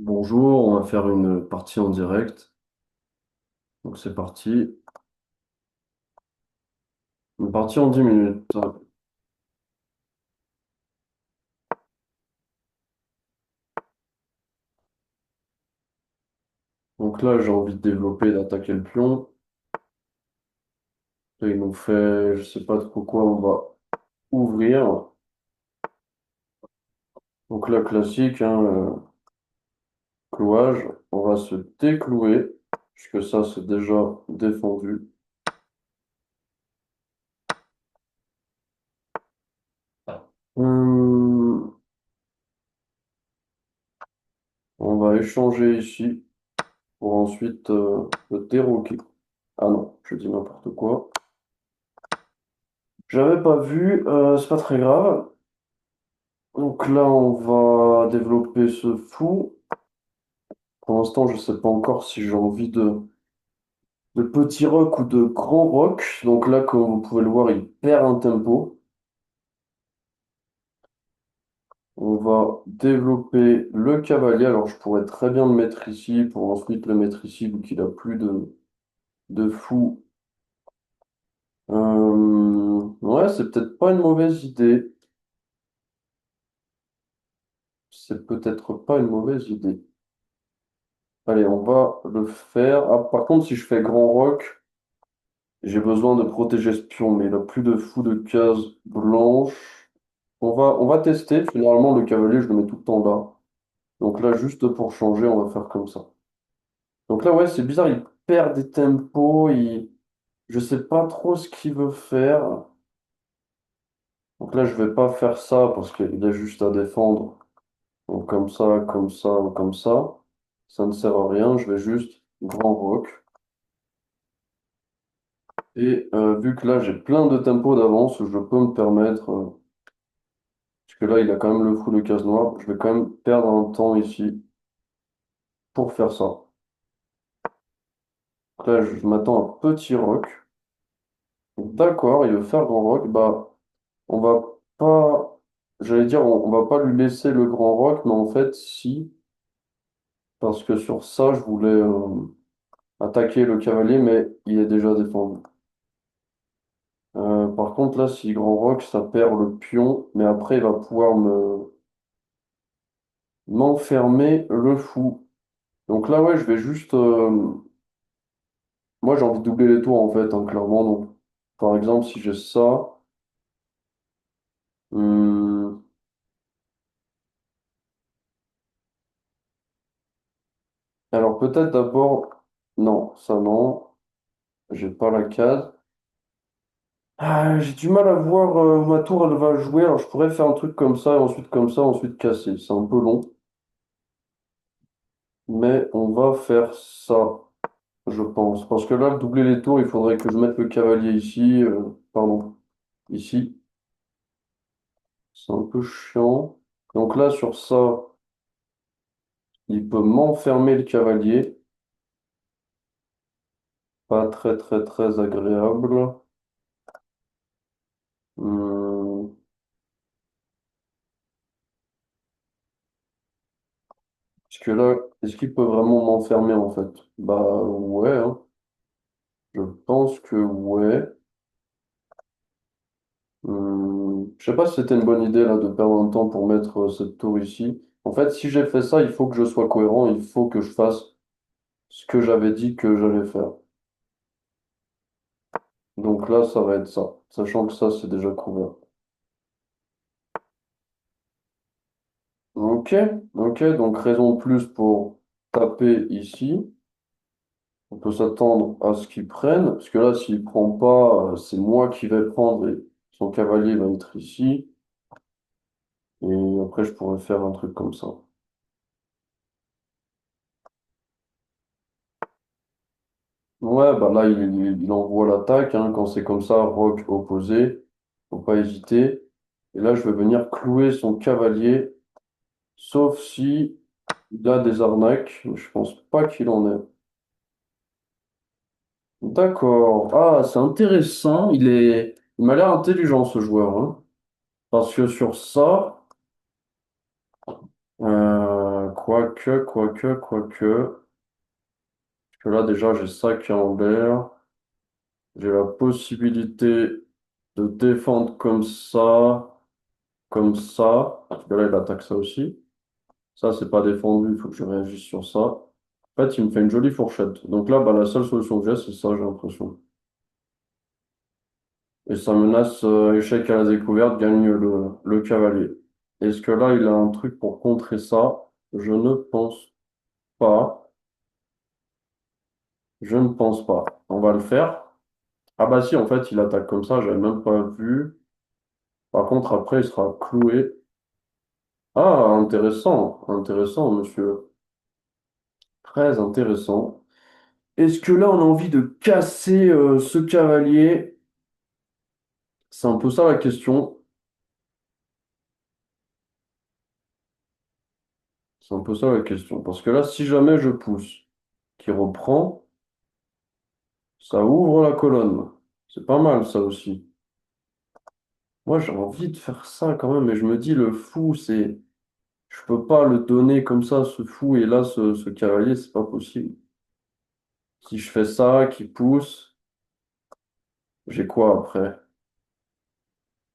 Bonjour, on va faire une partie en direct. Donc c'est parti. Une partie en 10 minutes. Donc là, j'ai envie de développer, d'attaquer le pion. Là, ils nous fait, je sais pas trop quoi, on va ouvrir. Donc là, classique, hein, clouage. On va se déclouer, puisque ça, c'est déjà défendu. Hum, on va échanger ici pour ensuite le déroquer. Ah non, je dis n'importe quoi. J'avais pas vu, c'est pas très grave. Donc là, on va développer ce fou. Pour l'instant, je sais pas encore si j'ai envie de petit rock ou de grand rock. Donc là, comme vous pouvez le voir, il perd un tempo. On va développer le cavalier. Alors, je pourrais très bien le mettre ici pour ensuite le mettre ici, vu qu'il a plus de fou. Ouais, c'est peut-être pas une mauvaise idée. C'est peut-être pas une mauvaise idée. Allez, on va le faire. Ah, par contre, si je fais grand rock, j'ai besoin de protéger ce pion, mais il a plus de fou de cases blanches. On va tester. Généralement, le cavalier, je le mets tout le temps là. Donc là, juste pour changer, on va faire comme ça. Donc là, ouais, c'est bizarre, il perd des tempos. Je sais pas trop ce qu'il veut faire. Donc là, je vais pas faire ça parce qu'il a juste à défendre. Donc comme ça ou comme ça. Ça ne sert à rien. Je vais juste grand rock. Et vu que là, j'ai plein de tempos d'avance, je peux me permettre. Parce que là, il a quand même le fou de case noire. Je vais quand même perdre un temps ici pour faire ça. Donc là, je m'attends à un petit rock. D'accord, il veut faire grand rock. Bah, on va pas. J'allais dire, on va pas lui laisser le grand rock, mais en fait, si. Parce que sur ça, je voulais attaquer le cavalier, mais il est déjà défendu. Par contre, là, si grand rock, ça perd le pion, mais après, il va pouvoir m'enfermer le fou. Donc là, ouais, je vais juste. Moi, j'ai envie de doubler les tours, en fait, hein, clairement. Donc, par exemple, si j'ai ça. hum, alors, peut-être d'abord. Non, ça non. J'ai pas la case. Ah, j'ai du mal à voir où ma tour, elle va jouer. Alors, je pourrais faire un truc comme ça, et ensuite comme ça, ensuite casser. C'est un peu long. Mais on va faire ça, je pense. Parce que là, doubler les tours, il faudrait que je mette le cavalier ici. Pardon, ici. C'est un peu chiant. Donc là, sur ça, il peut m'enfermer le cavalier. Pas très très très agréable. Hum, Parce que là, est-ce qu'il peut vraiment m'enfermer en fait? Bah ouais, hein. Je pense que ouais. Je sais pas si c'était une bonne idée là de perdre un temps pour mettre cette tour ici. En fait, si j'ai fait ça, il faut que je sois cohérent, il faut que je fasse ce que j'avais dit que j'allais faire. Donc là, ça va être ça, sachant que ça, c'est déjà couvert. Ok, ok, donc raison de plus pour taper ici. On peut s'attendre à ce qu'il prenne, parce que là, s'il prend pas, c'est moi qui vais prendre et son cavalier va être ici. Et après, je pourrais faire un truc comme ça. Ouais, bah là, il envoie l'attaque, hein, quand c'est comme ça, roc opposé, faut pas hésiter. Et là, je vais venir clouer son cavalier, sauf si il a des arnaques, mais je pense pas qu'il en ait. D'accord. Ah, c'est intéressant. Il m'a l'air intelligent, ce joueur, hein. Parce que sur ça, Quoique. Parce que là, déjà, j'ai ça qui est en l'air. J'ai la possibilité de défendre comme ça, comme ça. Parce que là, il attaque ça aussi. Ça, c'est pas défendu, il faut que je réagisse sur ça. En fait, il me fait une jolie fourchette. Donc là, bah, la seule solution que j'ai, c'est ça, j'ai l'impression. Et ça menace échec à la découverte, gagne le cavalier. Est-ce que là, il a un truc pour contrer ça? Je ne pense pas. Je ne pense pas. On va le faire. Ah bah si, en fait, il attaque comme ça, j'avais même pas vu. Par contre, après, il sera cloué. Ah, intéressant, intéressant, monsieur. Très intéressant. Est-ce que là, on a envie de casser ce cavalier? C'est un peu ça la question. C'est un peu ça la question. Parce que là, si jamais je pousse, qui reprend, ça ouvre la colonne. C'est pas mal, ça aussi. Moi, j'ai envie de faire ça quand même, mais je me dis, le fou, c'est... Je peux pas le donner comme ça, ce fou, et là, ce cavalier, c'est pas possible. Si je fais ça, qui pousse, j'ai quoi après?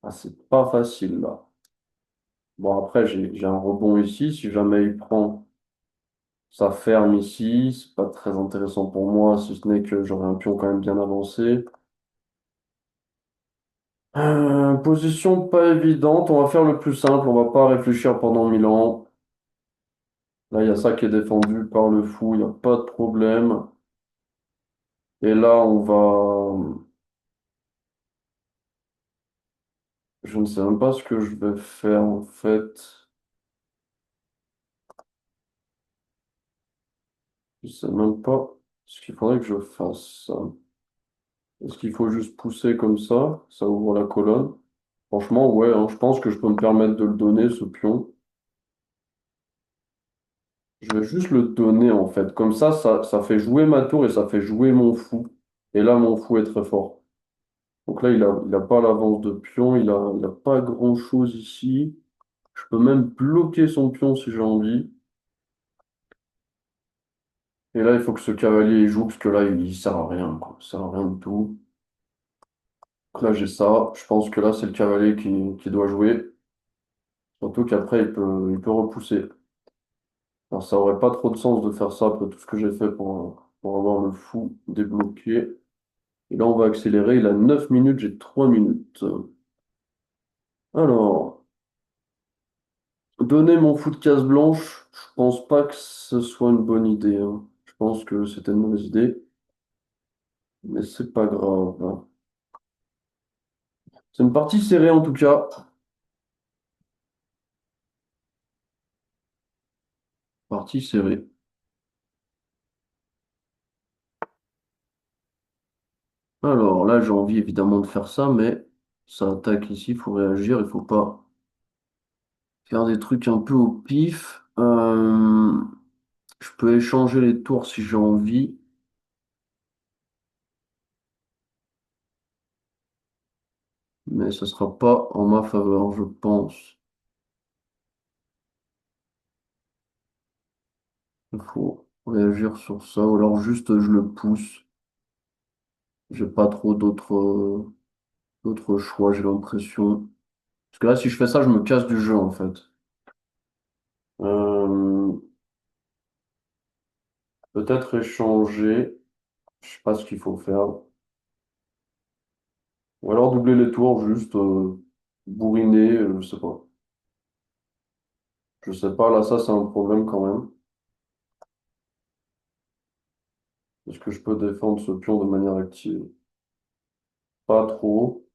Ah, c'est pas facile, là. Bon, après, j'ai un rebond ici. Si jamais il prend, ça ferme ici. C'est pas très intéressant pour moi, si ce n'est que j'aurai un pion quand même bien avancé. Position pas évidente. On va faire le plus simple. On va pas réfléchir pendant 1000 ans. Là, il y a ça qui est défendu par le fou. Il n'y a pas de problème. Et là, on va... Je ne sais même pas ce que je vais faire, en fait. Je sais même pas ce qu'il faudrait que je fasse. Est-ce qu'il faut juste pousser comme ça ouvre la colonne? Franchement, ouais, hein, je pense que je peux me permettre de le donner, ce pion. Je vais juste le donner, en fait. Comme ça fait jouer ma tour et ça fait jouer mon fou. Et là, mon fou est très fort. Donc là, il a pas l'avance de pion, il a pas grand-chose ici. Je peux même bloquer son pion si j'ai envie. Et là, il faut que ce cavalier il joue, parce que là, il sert à rien, quoi. Il sert à rien du tout. Donc là, j'ai ça. Je pense que là, c'est le cavalier qui doit jouer. Surtout qu'après, il peut repousser. Alors, ça aurait pas trop de sens de faire ça après tout ce que j'ai fait pour avoir le fou débloqué. Et là, on va accélérer. Il a 9 minutes, j'ai 3 minutes. Alors, donner mon fou de case blanche, je pense pas que ce soit une bonne idée, hein. Je pense que c'était une mauvaise idée, mais c'est pas grave, hein. C'est une partie serrée en tout cas. Partie serrée. Alors là, j'ai envie évidemment de faire ça, mais ça attaque ici, il faut réagir, il faut pas faire des trucs un peu au pif. Je peux échanger les tours si j'ai envie, mais ce sera pas en ma faveur, je pense. Il faut réagir sur ça, ou alors juste je le pousse. J'ai pas trop d'autres choix, j'ai l'impression. Parce que là, si je fais ça, je me casse du jeu en fait. Euh, Peut-être échanger. Je sais pas ce qu'il faut faire. Ou alors doubler les tours, juste bourriner, je sais pas. Je sais pas, là, ça, c'est un problème quand même. Est-ce que je peux défendre ce pion de manière active? Pas trop,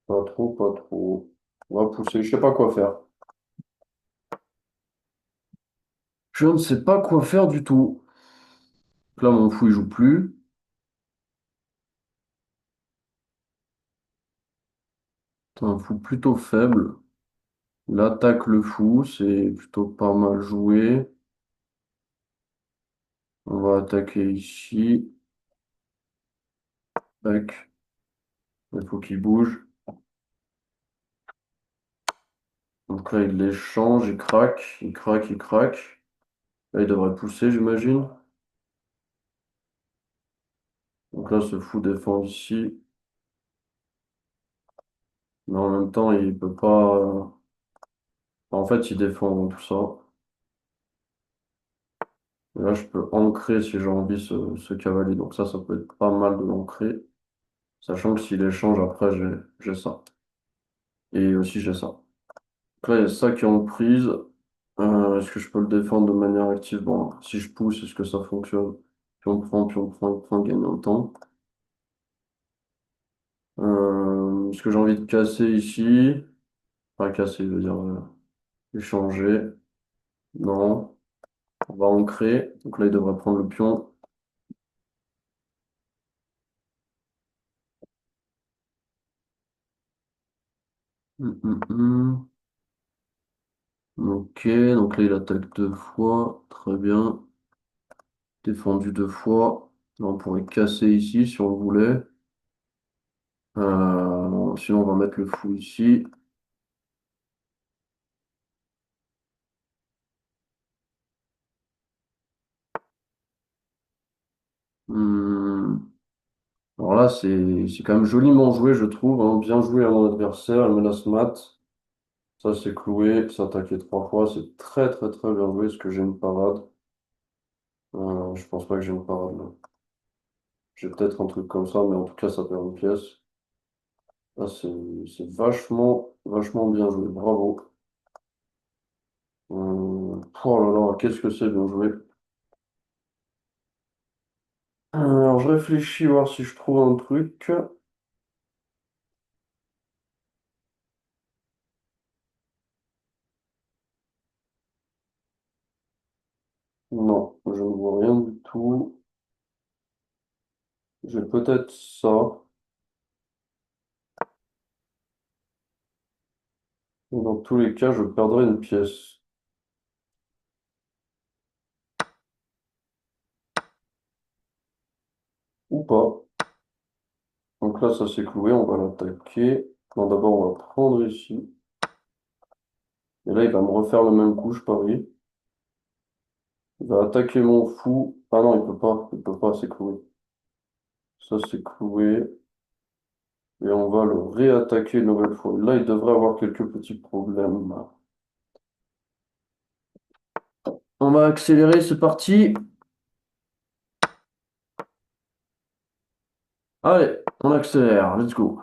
pas trop, pas trop. On va pousser, je sais pas quoi faire. Je ne sais pas quoi faire du tout. Là, mon fou, il joue plus. C'est un fou plutôt faible. Il attaque le fou, c'est plutôt pas mal joué. On va attaquer ici. Tac. Il faut qu'il bouge. Donc là, il les change, il craque, il craque, il craque. Là, il devrait pousser, j'imagine. Donc là, ce fou défend ici. Mais en même temps, il peut pas. En fait, il défend tout ça. Et là, je peux ancrer si j'ai envie ce cavalier. Donc ça peut être pas mal de l'ancrer. Sachant que s'il échange, après, j'ai ça. Et aussi, j'ai ça. Donc là, il y a ça qui est en prise. Est-ce que je peux le défendre de manière active? Bon, si je pousse, est-ce que ça fonctionne? Puis on prend, puis on prend, on prend, gagne en temps. Est-ce que j'ai envie de casser ici? Pas casser, je veux dire échanger. Non. On va ancrer. Donc là, il devrait prendre le pion. Hum. Ok, donc là, il attaque deux fois. Très bien. Défendu deux fois. Là, on pourrait casser ici si on voulait. Sinon, on va mettre le fou ici. Hum, Alors là, c'est quand même joliment joué, je trouve, hein. Bien joué à mon adversaire. Elle menace mat. Ça, c'est cloué. S'attaquer trois fois, c'est très, très, très bien joué. Est-ce que j'ai une parade? Je pense pas que j'ai une parade là. J'ai peut-être un truc comme ça, mais en tout cas, ça perd une pièce. Là, c'est vachement, vachement bien joué. Bravo. Oh là là, qu'est-ce que c'est bien joué. Alors, je réfléchis voir si je trouve un truc. Non, je ne vois rien du tout. J'ai peut-être ça. Et dans tous les cas, je perdrai une pièce. Ou pas. Donc là, ça s'est cloué, on va l'attaquer. Non, d'abord, on va prendre ici. Et là, il va me refaire le même coup, je parie. Il va attaquer mon fou. Ah non, il peut pas, c'est cloué. Ça, c'est cloué. Et on va le réattaquer une nouvelle fois. Là, il devrait avoir quelques petits problèmes. On va accélérer, c'est parti. Allez, on accélère, let's go.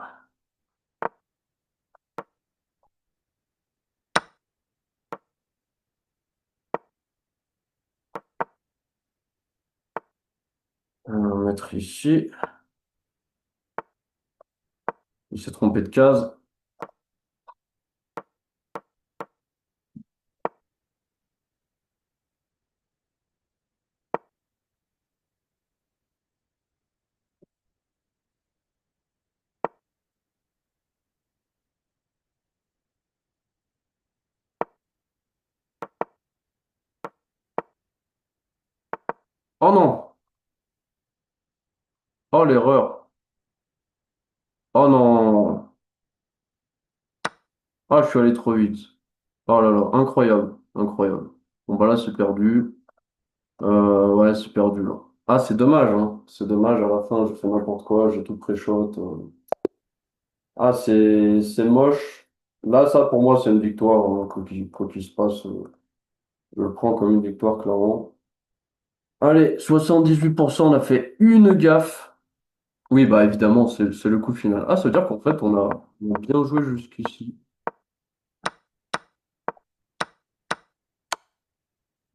On va mettre ici. Il s'est trompé de case. Oh non! Oh l'erreur! Oh non! Ah, je suis allé trop vite. Oh là là, incroyable, incroyable. Bon bah là c'est perdu. Ouais, c'est perdu là. Ah c'est dommage, hein. C'est dommage, à la fin j'ai fait n'importe quoi, j'ai tout pré-shot. Ah c'est moche. Là ça pour moi c'est une victoire, hein, quoi qu'il se passe. Je le prends comme une victoire clairement. Allez, 78%, on a fait une gaffe. Oui bah évidemment c'est le coup final. Ah ça veut dire qu'en fait on a bien joué jusqu'ici.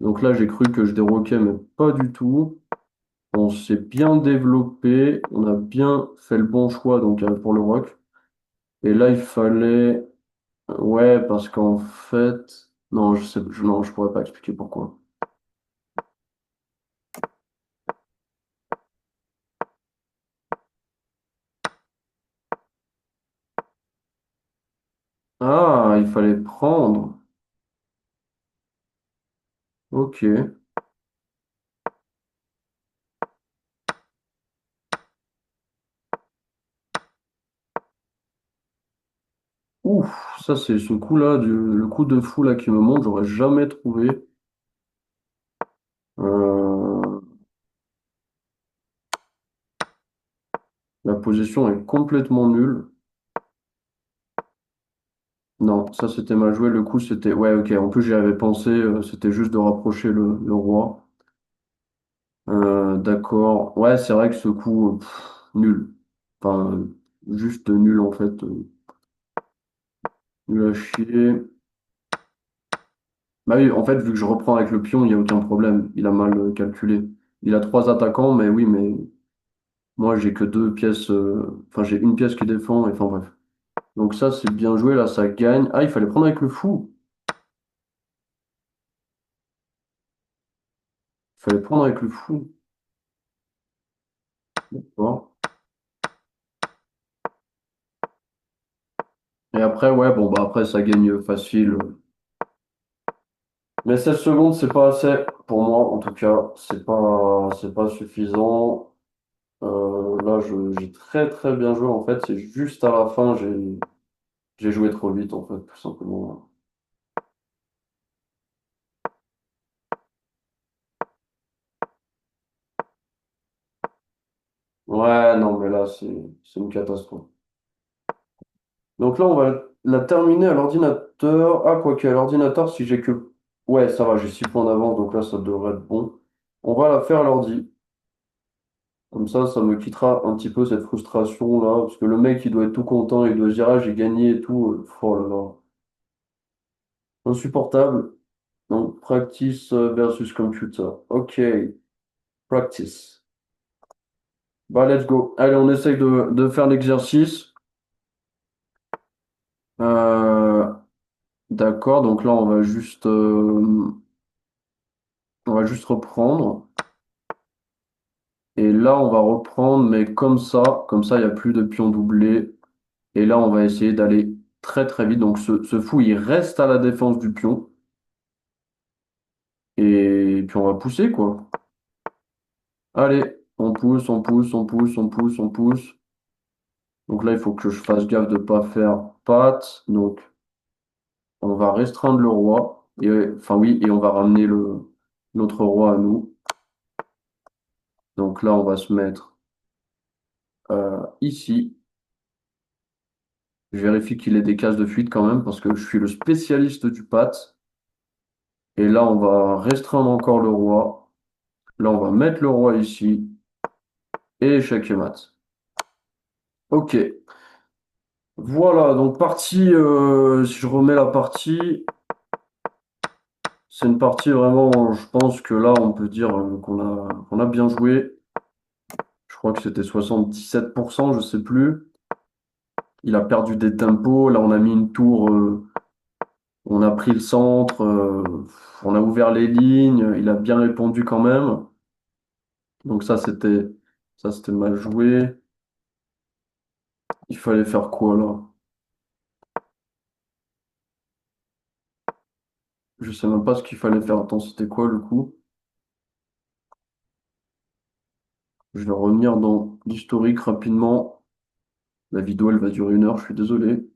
Donc là j'ai cru que je déroquais mais pas du tout. On s'est bien développé, on a bien fait le bon choix donc pour le rock. Et là, il fallait, ouais, parce qu'en fait, non, non, je pourrais pas expliquer pourquoi. Ah, il fallait prendre. Ok. Ouf, Ça, c'est ce coup-là, le coup de fou là qui me montre, j'aurais jamais trouvé. Euh, la position est complètement nulle. Non, ça c'était mal joué. Le coup, c'était. Ouais, ok. En plus, j'y avais pensé. C'était juste de rapprocher le roi. D'accord. Ouais, c'est vrai que ce coup, nul. Enfin, juste nul en fait. Nul à chier. Bah oui, en fait, vu que je reprends avec le pion, il n'y a aucun problème. Il a mal calculé. Il a trois attaquants, mais oui, mais moi, j'ai que deux pièces. Enfin, j'ai une pièce qui défend. Enfin, bref. Donc, ça, c'est bien joué. Là, ça gagne. Ah, il fallait prendre avec le fou. Il fallait prendre avec le fou. D'accord. Et après, ouais, bon, bah, après, ça gagne facile. Mais 16 secondes, c'est pas assez. Pour moi, en tout cas, c'est pas suffisant. Là, j'ai très, très bien joué. En fait, c'est juste à la fin, j'ai joué trop vite, en fait, tout simplement. Ouais, non, mais là, c'est une catastrophe. Donc là, on va la terminer à l'ordinateur. Ah, quoique, à l'ordinateur, si j'ai que... Ouais, ça va, j'ai 6 points d'avance, donc là, ça devrait être bon. On va la faire à l'ordi. Comme ça me quittera un petit peu cette frustration-là. Parce que le mec, il doit être tout content, il doit se dire, ah, j'ai gagné et tout. Oh là là. Insupportable. Donc, practice versus computer. Ok, practice. Bah, let's go. Allez, on essaye de faire l'exercice. Euh, d'accord, donc là, on va juste reprendre. Et là, on va reprendre, mais comme ça, il n'y a plus de pions doublés. Et là, on va essayer d'aller très très vite. Donc, ce fou, il reste à la défense du pion. Et puis, on va pousser, quoi. Allez, on pousse, on pousse, on pousse, on pousse, on pousse. Donc là, il faut que je fasse gaffe de ne pas faire patte. Donc, on va restreindre le roi. Et, enfin, oui, et on va ramener notre roi à nous. Donc là, on va se mettre ici. Je vérifie qu'il ait des cases de fuite quand même, parce que je suis le spécialiste du patte. Et là, on va restreindre encore le roi. Là, on va mettre le roi ici. Et échec et mat. Ok. Voilà, donc partie, si je remets la partie, c'est une partie vraiment, je pense que là, on peut dire qu'on a bien joué. Je crois que c'était 77%, je sais plus. Il a perdu des tempos. Là, on a mis une tour, on a pris le centre, on a ouvert les lignes. Il a bien répondu quand même. Donc ça, c'était mal joué. Il fallait faire quoi là? Je sais même pas ce qu'il fallait faire. Attends, c'était quoi le coup? Je vais revenir dans l'historique rapidement. La vidéo, elle va durer 1 heure, je suis désolé.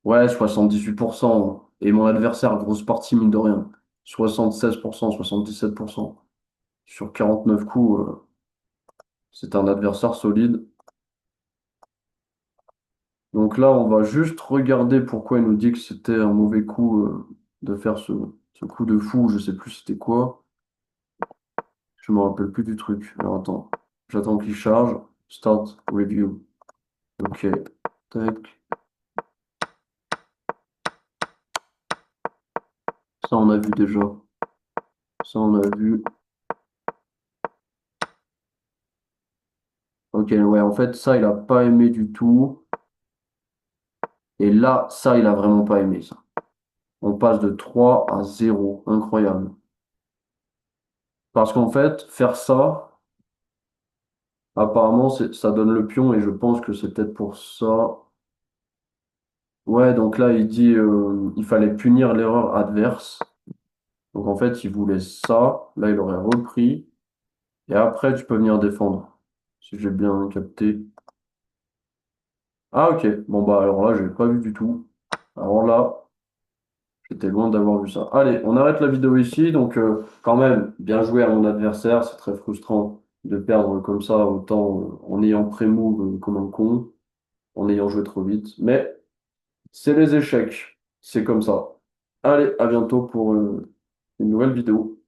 Ouais, 78%. Et mon adversaire, grosse partie, mine de rien. 76%, 77%. Sur 49 coups, c'est un adversaire solide. Donc là, on va juste regarder pourquoi il nous dit que c'était un mauvais coup de faire ce coup de fou. Je sais plus c'était quoi. Je me rappelle plus du truc. Alors attends, j'attends qu'il charge. Start review. Ok. Tac. Ça, on a vu déjà. Ça, on a vu. Ok, ouais, en fait, ça, il a pas aimé du tout. Et là, ça, il a vraiment pas aimé ça. On passe de 3 à 0. Incroyable. Parce qu'en fait, faire ça, apparemment, ça donne le pion et je pense que c'est peut-être pour ça. Ouais, donc là, il dit il fallait punir l'erreur adverse. Donc en fait, il voulait ça. Là, il aurait repris. Et après, tu peux venir défendre. Si j'ai bien capté. Ah, ok. Bon, bah alors là, j'ai pas vu du tout. Alors là, j'étais loin d'avoir vu ça. Allez, on arrête la vidéo ici. Donc, quand même, bien joué à mon adversaire. C'est très frustrant de perdre comme ça, autant en ayant pré-move comme un con, en ayant joué trop vite. Mais c'est les échecs. C'est comme ça. Allez, à bientôt pour une nouvelle vidéo.